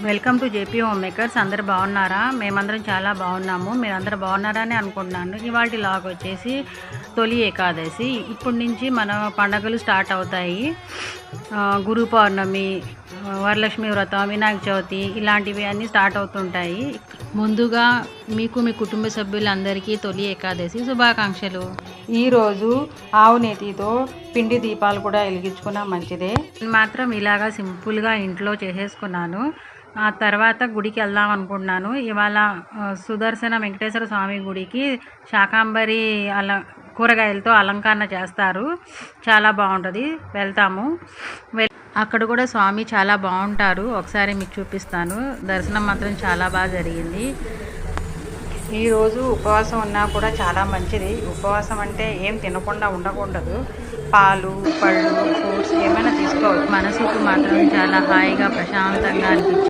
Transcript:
Welcome to JP home makers. అందరు బాగున్నారా? మేమందరం చాలా బాగున్నాము. మీరందరూ బాగున్నారని అనుకుంటున్నాను. ఇవాళ లాగ్ వచ్చేసి తొలి ఏకాదశి. ఇప్పటి నుంచి మన పండగలు స్టార్ట్ అవుతాయి. గురు పౌర్ణమి, వరలక్ష్మి వ్రతం, వినాయక చవితి ఇలాంటివి అన్నీ స్టార్ట్ అవుతుంటాయి. ముందుగా మీకు మీ కుటుంబ సభ్యులందరికీ తొలి ఏకాదశి శుభాకాంక్షలు. ఈరోజు ఆవు నేతితో పిండి దీపాలు కూడా వెలిగించుకున్నా మంచిదే. నేను మాత్రం ఇలాగా సింపుల్గా ఇంట్లో చేసేసుకున్నాను. ఆ తర్వాత గుడికి వెళ్దాం అనుకుంటున్నాను. ఇవాళ సుదర్శన వెంకటేశ్వర స్వామి గుడికి శాకాంబరి కూరగాయలతో అలంకరణ చేస్తారు. చాలా బాగుంటుంది. వెళ్తాము. అక్కడ కూడా స్వామి చాలా బాగుంటారు. ఒకసారి మీకు చూపిస్తాను. దర్శనం మాత్రం చాలా బాగా జరిగింది. ఈరోజు ఉపవాసం ఉన్నా కూడా చాలా మంచిది. ఉపవాసం అంటే ఏం తినకుండా ఉండకూడదు. పాలు, పళ్ళు, ఫ్రూట్స్ ఏమైనా తీసుకోవచ్చు. మనసుకు మాత్రం చాలా హాయిగా ప్రశాంతంగా అనిపించింది.